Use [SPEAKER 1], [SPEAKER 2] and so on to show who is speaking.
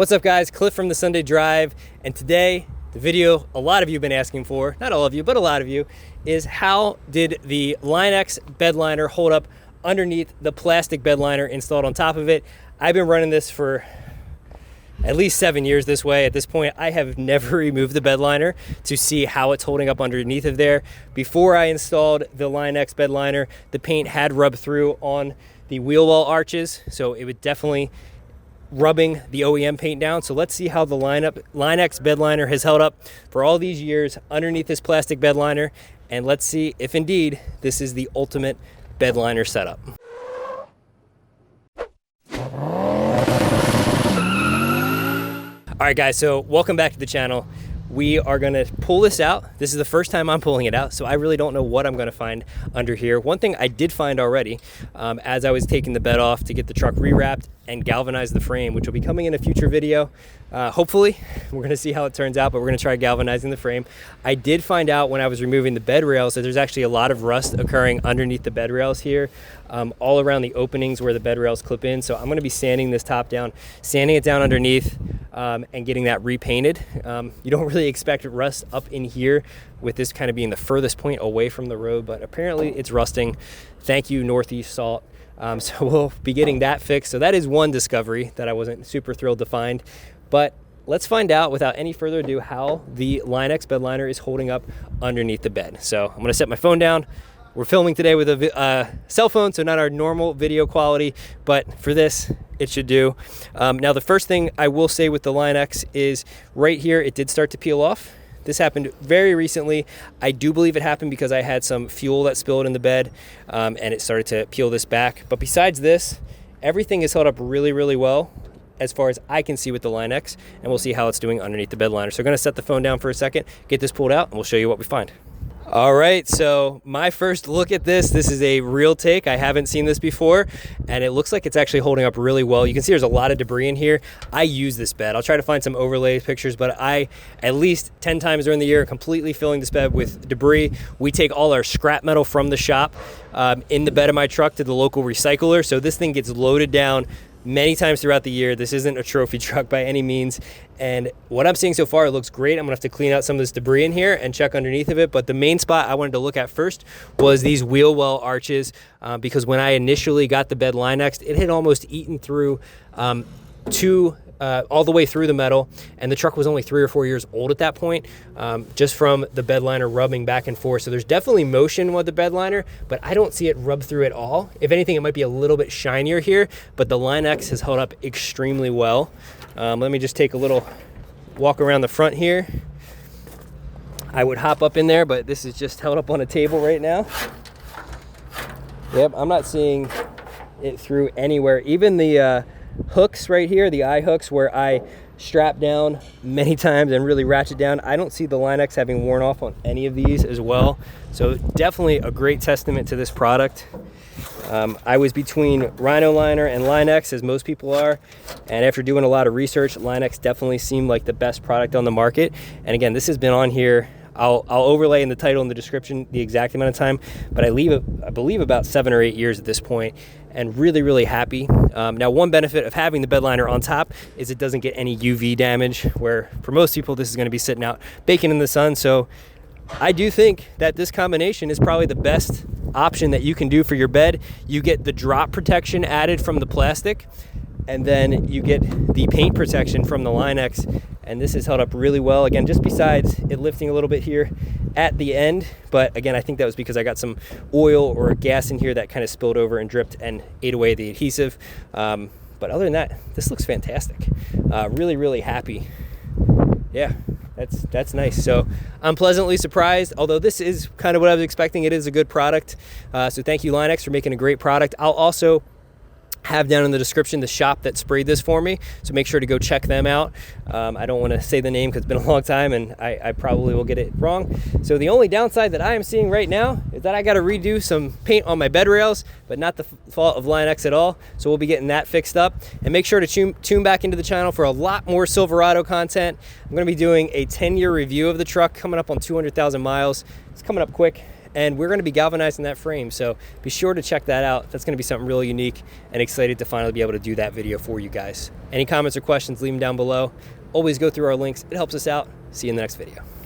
[SPEAKER 1] What's up guys, Cliff from the Sunday Drive, and today the video a lot of you have been asking for, not all of you, but a lot of you, is how did the Line-X bed liner hold up underneath the plastic bed liner installed on top of it. I've been running this for at least 7 years this way. At this point, I have never removed the bed liner to see how it's holding up underneath of there. Before I installed the Line-X bed liner, the paint had rubbed through on the wheel well arches, so it would definitely rubbing the OEM paint down. So let's see how the Line-X bed liner has held up for all these years underneath this plastic bed liner, and let's see if indeed this is the ultimate bed liner setup. All right guys, so welcome back to the channel. We are gonna pull this out. This is the first time I'm pulling it out, so I really don't know what I'm gonna find under here. One thing I did find already, as I was taking the bed off to get the truck rewrapped and galvanize the frame, which will be coming in a future video. Hopefully, we're gonna see how it turns out, but we're gonna try galvanizing the frame. I did find out when I was removing the bed rails that there's actually a lot of rust occurring underneath the bed rails here, all around the openings where the bed rails clip in. So I'm gonna be sanding this top down, sanding it down underneath, and getting that repainted. You don't really expect rust up in here with this kind of being the furthest point away from the road, but apparently it's rusting. Thank you, Northeast Salt. So we'll be getting that fixed. So that is one discovery that I wasn't super thrilled to find, but let's find out without any further ado how the Line-X bed liner is holding up underneath the bed. So I'm gonna set my phone down. We're filming today with a cell phone, so not our normal video quality, but for this, it should do. Now, the first thing I will say with the Line-X is right here, it did start to peel off. This happened very recently. I do believe it happened because I had some fuel that spilled in the bed, and it started to peel this back. But besides this, everything is held up really, really well as far as I can see with the Line-X, and we'll see how it's doing underneath the bed liner. So I'm gonna set the phone down for a second, get this pulled out, and we'll show you what we find. All right, so my first look at this is a real take. I haven't seen this before, and it looks like it's actually holding up really well. You can see there's a lot of debris in here. I use this bed. I'll try to find some overlay pictures, but I, at least 10 times during the year, completely filling this bed with debris. We take all our scrap metal from the shop in the bed of my truck to the local recycler, so this thing gets loaded down many times throughout the year. This isn't a trophy truck by any means, and what I'm seeing so far, it looks great. I'm gonna have to clean out some of this debris in here and check underneath of it, but the main spot I wanted to look at first was these wheel well arches, because when I initially got the bed Line-X, it had almost eaten through all the way through the metal, and the truck was only 3 or 4 years old at that point, just from the bed liner rubbing back and forth. So there's definitely motion with the bed liner, but I don't see it rub through at all. If anything, it might be a little bit shinier here, but the Line-X has held up extremely well. Let me just take a little walk around the front here. I would hop up in there, but this is just held up on a table right now. Yep, I'm not seeing it through anywhere. Even the hooks right here, the eye hooks where I strap down many times and really ratchet down, I don't see the Line-X having worn off on any of these as well. So definitely a great testament to this product. I was between Rhino Liner and Line-X, as most people are, and after doing a lot of research, Line-X definitely seemed like the best product on the market. And again, this has been on here. I'll overlay in the title and the description the exact amount of time, but I believe about 7 or 8 years at this point, and really, really happy. Now, one benefit of having the bed liner on top is it doesn't get any UV damage, where for most people, this is gonna be sitting out baking in the sun. So I do think that this combination is probably the best option that you can do for your bed. You get the drop protection added from the plastic, and then you get the paint protection from the Line-X, and this has held up really well. Again, just besides it lifting a little bit here at the end, but again, I think that was because I got some oil or gas in here that kind of spilled over and dripped and ate away the adhesive. But other than that, this looks fantastic. Really, really happy. Yeah, that's nice. So I'm pleasantly surprised, although this is kind of what I was expecting. It is a good product. So thank you, Line-X, for making a great product. I'll also have down in the description the shop that sprayed this for me, so make sure to go check them out. I don't want to say the name because it's been a long time and I probably will get it wrong. So the only downside that I am seeing right now is that I got to redo some paint on my bed rails, but not the fault of Line-X at all. So we'll be getting that fixed up, and make sure to tune back into the channel for a lot more Silverado content. I'm going to be doing a 10-year review of the truck coming up on 200,000 miles. It's coming up quick. and we're going to be galvanizing that frame. So be sure to check that out. That's going to be something really unique, and excited to finally be able to do that video for you guys. Any comments or questions, leave them down below. Always go through our links. It helps us out. See you in the next video.